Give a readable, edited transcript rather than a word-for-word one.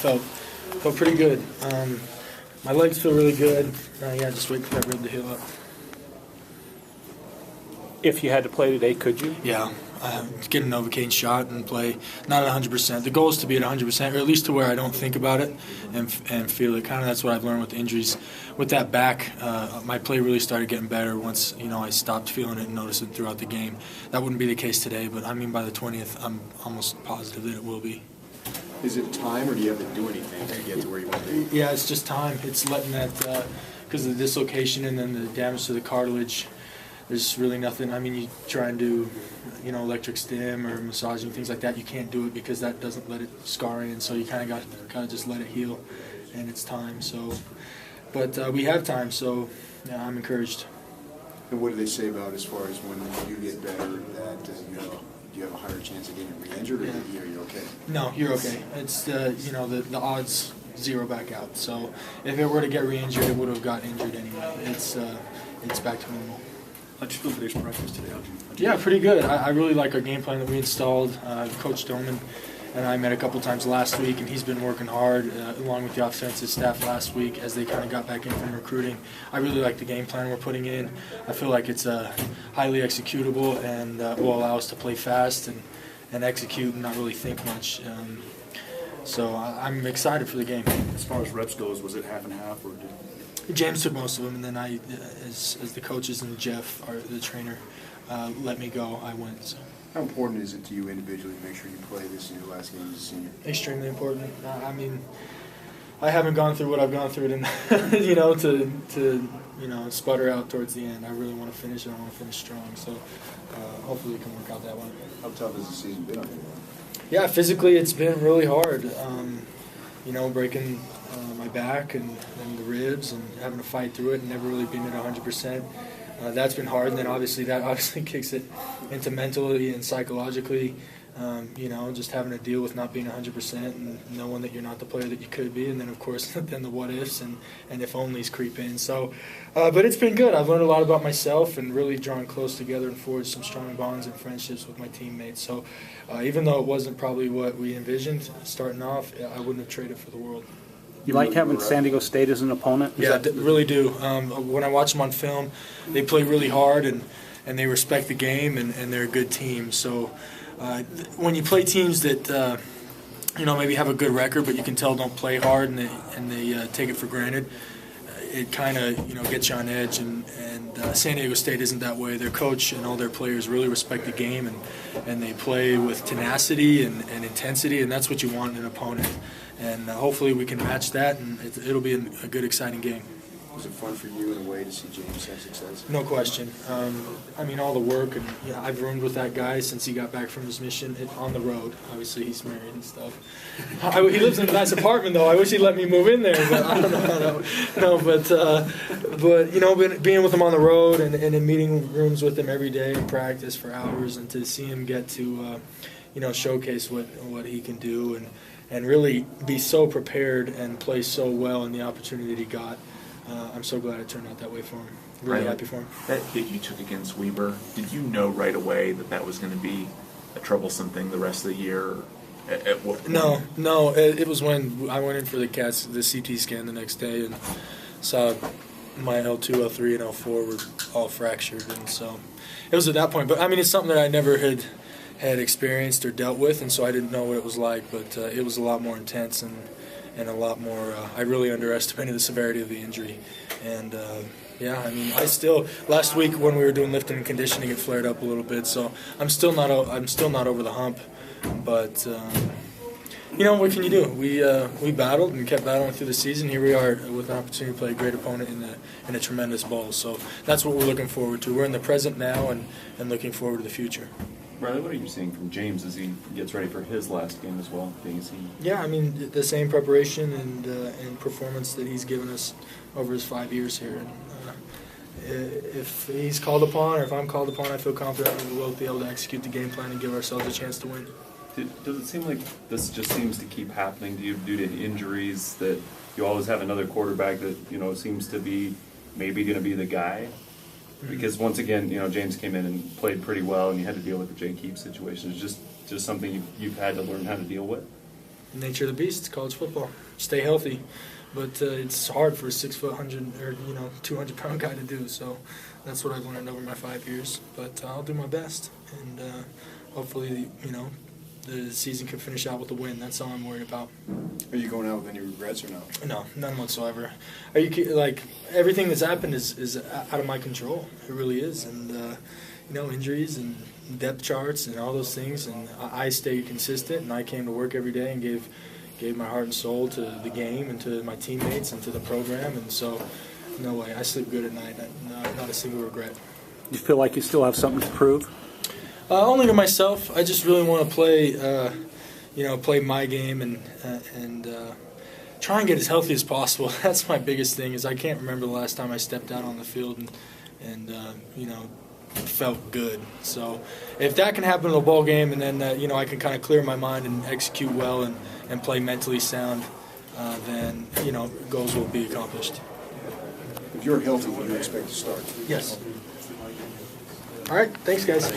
felt pretty good. My legs feel really good. Just waiting for that rib to heal up. If you had to play today, could you? Yeah, get a Novocaine shot and play not at 100%. The goal is to be at 100%, or at least to where I don't think about it and feel it. Kind of that's what I've learned with injuries. With that back, my play really started getting better once I stopped feeling it and noticed it throughout the game. That wouldn't be the case today, but I mean by the 20th, I'm almost positive that it will be. Is it time, or do you have to do anything to get to where you want to be? Yeah, it's just time. It's letting that, because of the dislocation and then the damage to the cartilage, there's really nothing. I mean, you try and do, electric stim or massaging, things like that. You can't do it because that doesn't let it scar in. So you kind of just let it heal, and it's time. So, but we have time. So, yeah, I'm encouraged. And what do they say about as far as when you get better that you have a higher chance of getting re-injured, or are you okay? No, you're okay. It's the odds zero back out. So if it were to get re-injured, it would have got injured anyway. It's back to normal. How'd you feel today's practice today? Yeah, pretty good. I really like our game plan that we installed. Coach Doman and I met a couple times last week, and he's been working hard along with the offensive staff last week as they kind of got back in from recruiting. I really like the game plan we're putting in. I feel like it's highly executable and will allow us to play fast and execute and not really think much. So I'm excited for the game. As far as reps goes, was it half and half, or did James took most of them, and then I, as the coaches and Jeff, the trainer, let me go, I went. So. How important is it to you individually to make sure you play this in your last game as a senior? Extremely important. I mean, I haven't gone through what I've gone through to sputter out towards the end. I really want to finish it. I want to finish strong. So hopefully it can work out that way. How tough has the season been on you? Yeah, physically it's been really hard. Breaking my back and the ribs and having to fight through it and never really being at 100%. That's been hard, and then that kicks it into mentally and psychologically. Just having to deal with not being 100% and knowing that you're not the player that you could be, and then of course then the what ifs and if onlys creep in. So, but it's been good. I've learned a lot about myself and really drawn close together and forged some strong bonds and friendships with my teammates. So, even though it wasn't probably what we envisioned starting off, I wouldn't have traded for the world. You like having San Diego State as an opponent? Yeah, really do. When I watch them on film, they play really hard and they respect the game and they're a good team. So when you play teams that maybe have a good record but you can tell don't play hard and they take it for granted, it kind of gets you on edge. And San Diego State isn't that way. Their coach and all their players really respect the game and they play with tenacity and intensity, and that's what you want in an opponent. And hopefully we can match that, and it'll be a good, exciting game. Was it fun for you in a way to see James have success? No question. All the work, and I've roomed with that guy since he got back from his mission on the road. Obviously, he's married and stuff. He lives in a nice apartment, though. I wish he'd let me move in there, but I don't know. But being with him on the road and in meeting rooms with him every day in practice for hours, and to see him get to, showcase what he can do and really be so prepared and play so well in the opportunity that he got. I'm so glad it turned out that way for him. Really happy for him. That hit you took against Weber, did you know right away that was going to be a troublesome thing the rest of the year? At what point? No. It was when I went in for the CT scan the next day and saw my L2, L3, and L4 were all fractured. And so it was at that point. But, it's something that I never had experienced or dealt with, and so I didn't know what it was like. But it was a lot more intense and a lot more. I really underestimated the severity of the injury, and I still last week when we were doing lifting and conditioning, it flared up a little bit. So I'm still not over the hump, but what can you do? We battled and kept battling through the season. Here we are with an opportunity to play a great opponent in a tremendous bowl. So that's what we're looking forward to. We're in the present now and looking forward to the future. Riley, what are you seeing from James as he gets ready for his last game as well? Yeah, the same preparation and performance that he's given us over his 5 years here. And if he's called upon, or if I'm called upon, I feel confident that we will be able to execute the game plan and give ourselves a chance to win. Does it seem like this just seems to keep happening to you due to injuries, that you always have another quarterback that seems to be maybe going to be the guy? Because once again, James came in and played pretty well, and you had to deal with the Jake Heap situation. It's just something you've had to learn how to deal with. the nature of the beast. It's college football. Stay healthy, but it's hard for a 6 foot 200-pound guy to do. So that's what I've learned over my 5 years. But I'll do my best, and hopefully, the season can finish out with a win. That's all I'm worried about. Are you going out with any regrets or no? No, none whatsoever. Everything that's happened is out of my control. It really is, and injuries and depth charts and all those things. And I stayed consistent, and I came to work every day and gave my heart and soul to the game and to my teammates and to the program. And so, no way. I sleep good at night. Not a single regret. You feel like you still have something to prove? Only to myself. I just really want to play, play my game and try and get as healthy as possible. That's my biggest thing. Is I can't remember the last time I stepped out on the field and felt good. So if that can happen in a bowl game, and then I can kind of clear my mind and execute well and play mentally sound, then goals will be accomplished. If you're healthy, what do you expect to start? Yes. All right. Thanks, guys.